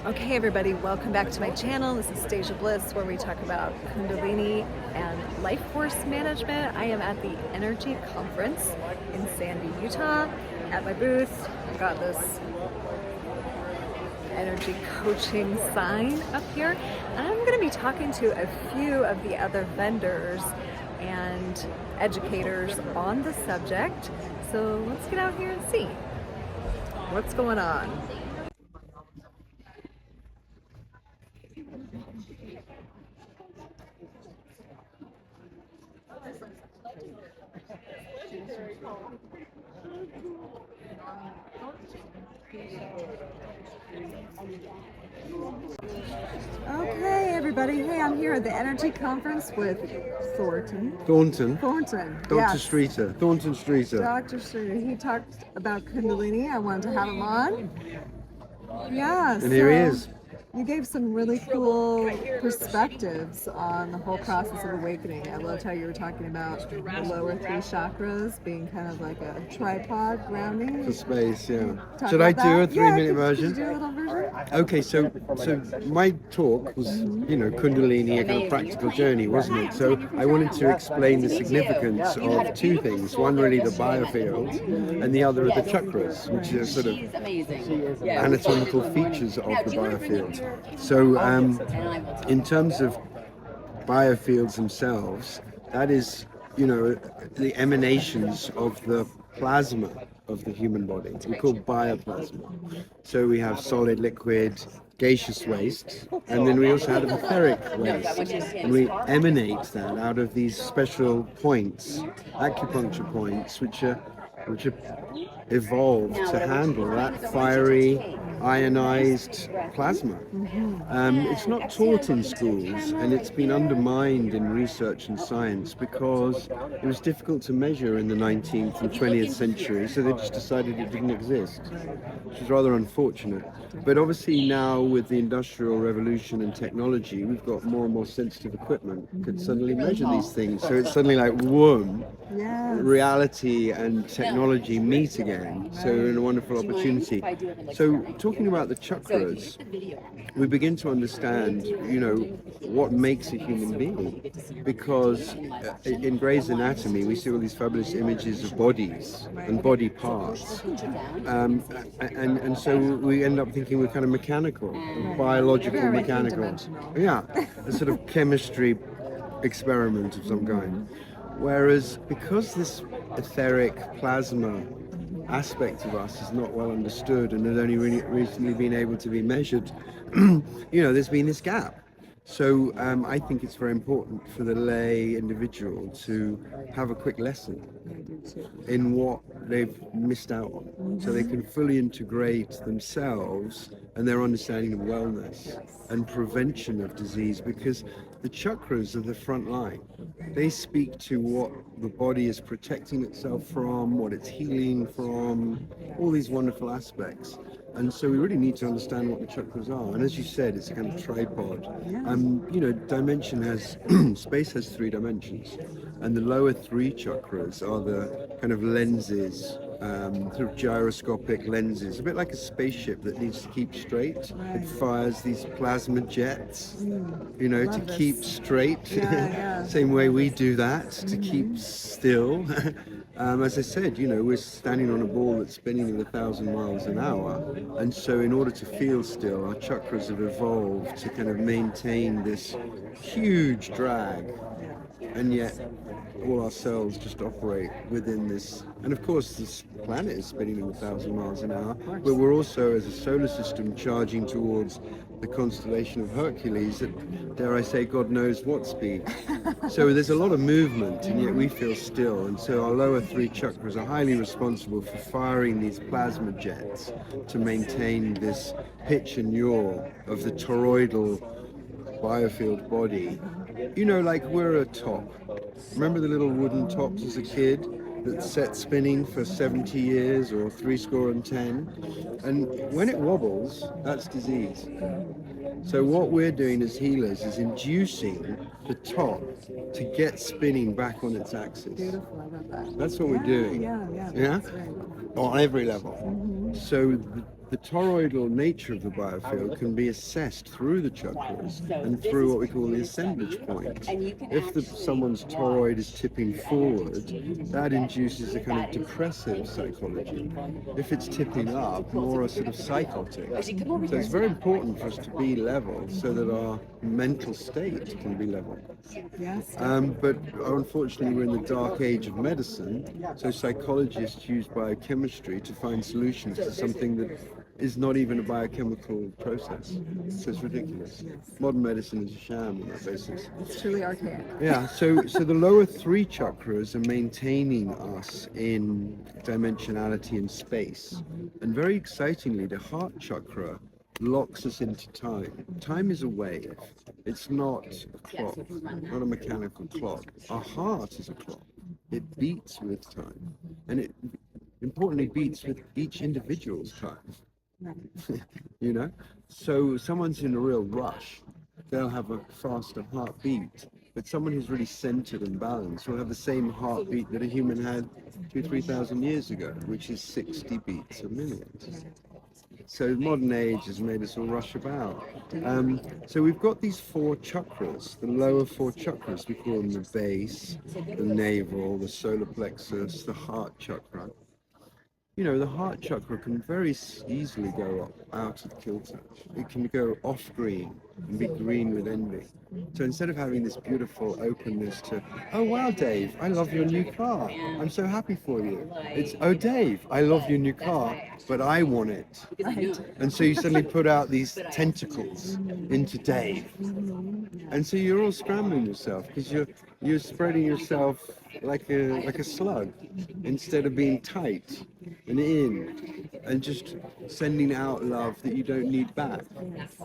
Okay, everybody, welcome back to my channel. This is Stasia Bliss, where we talk about Kundalini and life force management. I am at the Energy Conference in Sandy, Utah. At my booth, I've got this energy coaching sign up here, and I'm going to be talking to a few of the other vendors and educators on the subject. So let's get out here and see what's going on. Okay, everybody. Hey, I'm here at the Energy Conference with Thornton. Thornton. Dr. Yes. Streeter. Thornton Streeter. Dr. Streeter. He talked about Kundalini. I wanted to have him on. Yeah. And here he is. You gave some really cool perspectives on the whole process of awakening. I loved how you were talking about the lower three chakras being kind of like a tripod grounding. For space, yeah. Talk Should I about do that? a 3-minute Could version? you do a little version? Okay, so my talk was, Kundalini, a kind of practical journey, wasn't it? So I wanted to explain the significance of two things. One, really the biofield, and the other are the chakras, which are sort of anatomical features of the biofield. So in terms of biofields themselves, that is, the emanations of the plasma of the human body. We call bioplasma. So we have solid, liquid, gaseous waste, and then we also have etheric waste, and we emanate that out of these special points, acupuncture points, which are evolved to handle that fiery, ionized plasma. It's not taught in schools, and it's been undermined in research and science because it was difficult to measure in the 19th and 20th century, so they just decided it didn't exist, which is rather unfortunate. But obviously now with the Industrial Revolution and technology, we've got more and more sensitive equipment that could suddenly measure these things. So it's suddenly like, whoom, reality and technology meet again. So in a wonderful opportunity. So talking about the chakras, we begin to understand, what makes a human being. Because in Grey's Anatomy, we see all these fabulous images of bodies and body parts. And so we end up thinking we're kind of mechanical, biological, mechanical. Yeah, a sort of chemistry experiment of some kind. Whereas because this etheric plasma aspect of us is not well understood and has only really recently been able to be measured, there's been this gap. So I think it's very important for the lay individual to have a quick lesson in what they've missed out on, so they can fully integrate themselves and their understanding of wellness and prevention of disease, because the chakras are the front line. They speak to what the body is protecting itself from, what it's healing from, all these wonderful aspects. And so we really need to understand what the chakras are. And as you said, it's a kind of tripod. Dimension has, space has 3 dimensions. And the lower 3 chakras are the kind of lenses, sort of gyroscopic lenses, a bit like a spaceship that needs to keep straight. It fires these plasma jets, to keep straight. Same way we do that, to keep still. As I said, we're standing on a ball that's spinning at 1,000 miles an hour. And so in order to feel still, our chakras have evolved to kind of maintain this huge drag. And yet all our cells just operate within this. And of course, this planet is spinning at 1,000 miles an hour, but we're also, as a solar system, charging towards the constellation of Hercules at, dare I say, God knows what speed. So there's a lot of movement, and yet we feel still. And so our lower 3 chakras are highly responsible for firing these plasma jets to maintain this pitch and yaw of the toroidal biofield body. Like we're a top. Remember the little wooden tops as a kid that set spinning for 70 years or 70? And when it wobbles, that's disease. So what we're doing as healers is inducing the top to get spinning back on its axis. of that. That's what we're doing. Yeah. Yeah? That's right. On every level. So the toroidal nature of the biofield can be assessed through the chakras and through what we call the assemblage point. If someone's toroid is tipping forward, that induces a kind of depressive psychology. If it's tipping up, more a sort of psychotic. So it's very important for us to be level so that our mental state can be level. Yes. But unfortunately, we're in the dark age of medicine, so psychologists use biochemistry to find solutions to something that is not even a biochemical process. So it's ridiculous. Modern medicine is a sham on that basis. It's truly archaic. Yeah, so the lower three chakras are maintaining us in dimensionality and space. And very excitingly, the heart chakra locks us into time. Time is a wave. It's not a clock, not a mechanical clock. Our heart is a clock. It beats with time. And it importantly beats with each individual's time. You know? So someone's in a real rush, they'll have a faster heartbeat. But someone who's really centered and balanced will have the same heartbeat that a human had 2,000-3,000 years ago, which is 60 beats a minute. So modern age has made us all rush about. So we've got these four chakras, the lower four chakras, we call them the base, the navel, the solar plexus, the heart chakra. You know, the heart chakra can very easily go out of kilter. It can go off green and be green with envy. So instead of having this beautiful openness to, oh wow, Dave, I love your new car. I'm so happy for you. It's, oh Dave, I love your new car, but I want it. Right. And so you suddenly put out these tentacles into Dave. And so you're all scrambling yourself because you're spreading yourself like a slug instead of being tight and in and just sending out love that you don't need back,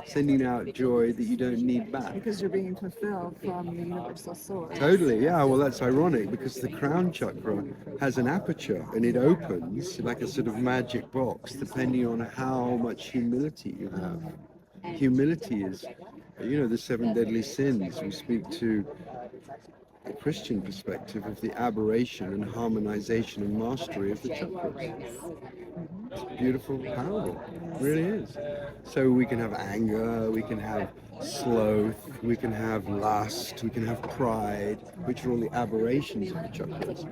sending out joy that you don't need back. Because you're being fulfilled from the universal source. Totally, yeah. Well, that's ironic because the crown chakra has an aperture and it opens like a sort of magic box depending on how much humility you have. Humility is, you know, the 7 deadly sins. We speak to a Christian perspective of the aberration and harmonization and mastery of the chakras. It's a beautiful parable, it really is. So we can have anger, we can have sloth, we can have lust, we can have pride, which are all the aberrations of the chakras.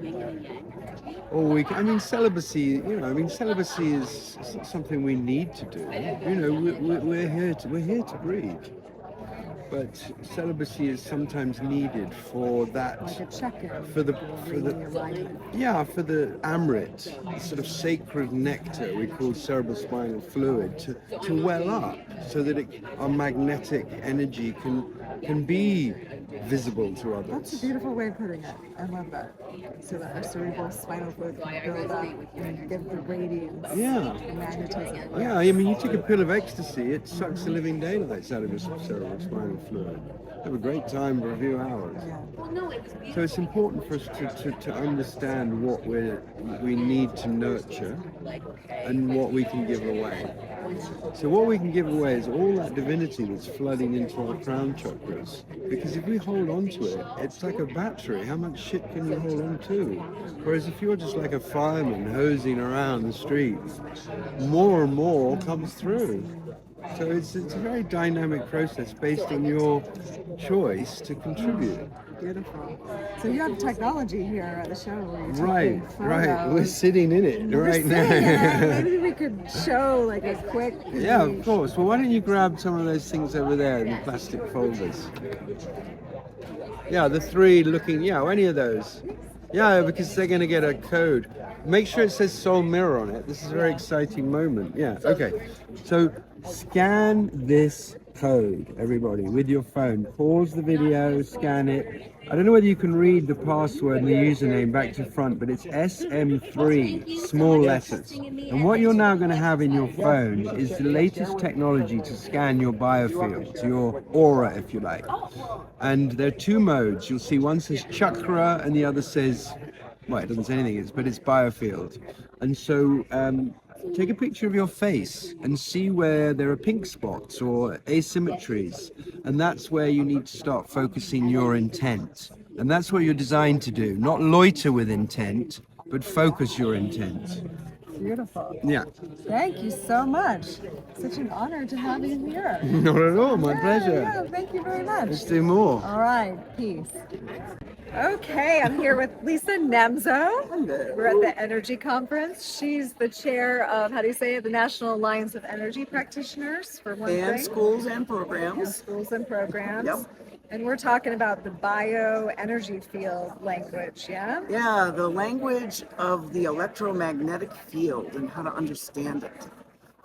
Or we can, I mean, celibacy, celibacy is something we need to do. You know, we're here to breed. But celibacy is sometimes needed for that, like a check-in, for the amrit, the sort of sacred nectar we call cerebrospinal fluid to well up, so that our magnetic energy can be visible to others. That's a beautiful way of putting it. I love that. So that our cerebral spinal fluid can build up and give the radiance and magnetism. Yeah, I mean, you take a pill of ecstasy, it sucks the living daylights out of your cerebral spinal fluid. Have a great time for a few hours. So it's important for us to understand what we need to nurture and what we can give away. So what we can give away is all that divinity that's flooding into our crown chakras. Because if we hold on to it, it's like a battery. How much shit can you hold on to? Whereas if you're just like a fireman hosing around the streets, more and more comes through. So it's a very dynamic process based on your choice to contribute. Beautiful. So you have technology here at the show. Right. We're sitting in it right now. Maybe we could show like a quick. Yeah, of course. Well, why don't you grab some of those things over there in the plastic folders? Yeah, the three looking. Yeah, any of those. Yeah, because they're going to get a code. Make sure it says Soul Mirror on it. This is a very exciting moment. Yeah, okay. So scan this code, everybody, with your phone. Pause the video, scan it. I don't know whether you can read the password and the username back to front, but it's SM3, small letters. And what you're now going to have in your phone is the latest technology to scan your biofield, your aura, if you like. And there are two modes. You'll see one says Chakra and the other says, well, it doesn't say anything, but it's Biofield. And so take a picture of your face and see where there are pink spots or asymmetries. And that's where you need to start focusing your intent. And that's what you're designed to do. Not loiter with intent, but focus your intent. Beautiful. Yeah. Thank you so much. Such an honor to have you here. Not at all. My Yeah, pleasure. yeah, thank you very much. Let's do more. All right, peace. Okay, I'm here with Lisa Nemzo. We're at the Energy Conference. She's the chair of, how do you say it, the National Alliance of Energy Practitioners, for one And thing. schools and And programs. schools and programs. Yep. And we're talking about the bioenergy field language, yeah? Yeah, the language of the electromagnetic field and how to understand it.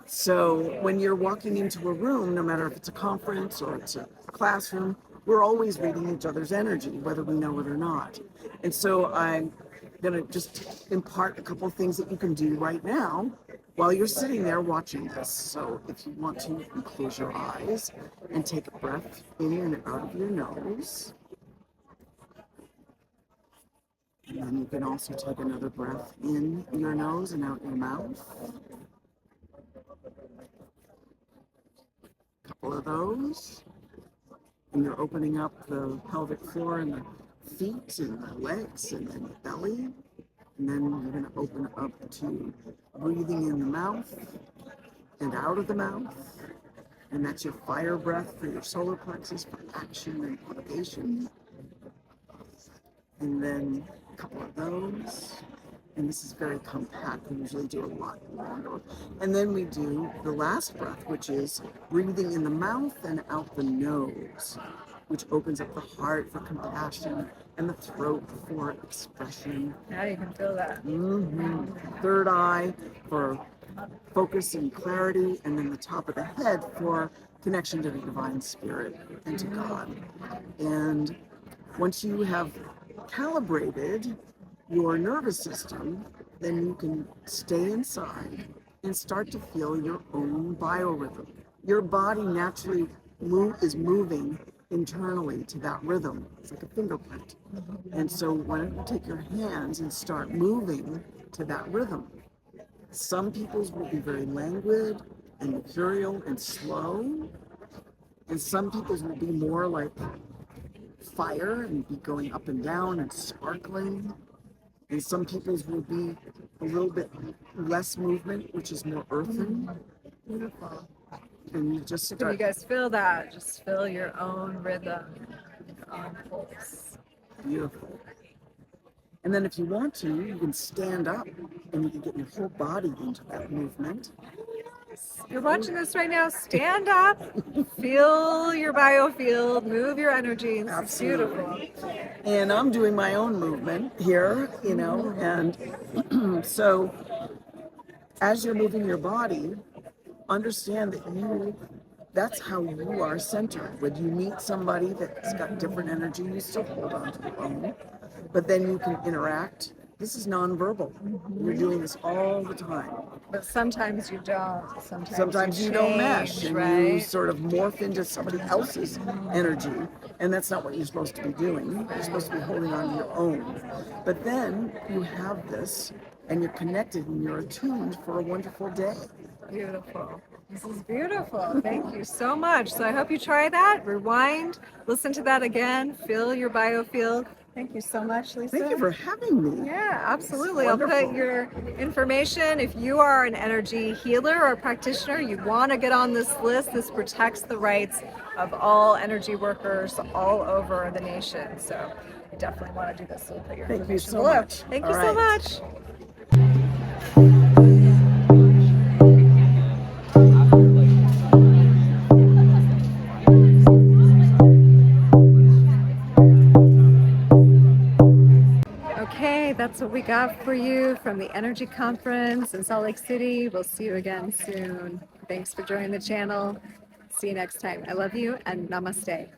So when you're walking into a room, no matter if it's a conference or it's a classroom, we're always reading each other's energy, whether we know it or not. And so I'm going to just impart a couple of things that you can do right now while you're sitting there watching this. So if you want to, you can close your eyes and take a breath in and out of your nose. And then you can also take another breath in your nose and out your mouth. A couple of those. And you're opening up the pelvic floor and the feet and the legs and then the belly. And then you're going to open up to breathing in the mouth and out of the mouth. And that's your fire breath for your solar plexus for action and motivation. And then a couple of those. And this is very compact. We usually do a lot longer. And then we do the last breath, which is breathing in the mouth and out the nose, which opens up the heart for compassion and the throat for expression. Now you can feel that. Third eye for focus and clarity, and then the top of the head for connection to the divine spirit and to God. And once you have calibrated your nervous system, then you can stay inside and start to feel your own biorhythm. Your body naturally is moving internally to that rhythm. It's like a fingerprint. And so why don't you take your hands and start moving to that rhythm. Some people's will be very languid and mercurial and slow, and some people's will be more like fire and be going up and down and sparkling. And some people's will be a little bit less movement, which is more earthen. Beautiful. And you just Can start. you guys feel that? Just feel your own rhythm, your own pulse. Beautiful. And then if you want to, you can stand up and you can get your whole body into that movement. You're watching this right now. Stand up, feel your biofield, move your energy. This is beautiful. And I'm doing my own movement here, you know, and so as you're moving your body, understand that that's how you are centered. When you meet somebody that's got different energy, you still hold on to your own, but then you can interact. This is nonverbal. You're doing this all the time. But sometimes you don't. Sometimes you don't mesh, and right? you sort of morph into somebody else's energy, and that's not what you're supposed to be doing. You're supposed to be holding on to your own. But then you have this, and you're connected, and you're attuned for a wonderful day. Beautiful. This is beautiful. Thank you so much. So I hope you try that. Rewind, listen to that again, feel your biofield. Thank you so much, Lisa. Thank you for having me. Yeah, absolutely. I'll Wonderful. put your information. If you are an energy healer or practitioner, you want to get on this list. This protects the rights of all energy workers all over the nation. So you definitely want to do this. So we'll put your Thank you information so below. much. Thank All you so right. much. Okay, that's what we got for you from the Energy Conference in Salt Lake City. We'll see you again soon. Thanks for joining the channel. See you next time. I love you and namaste.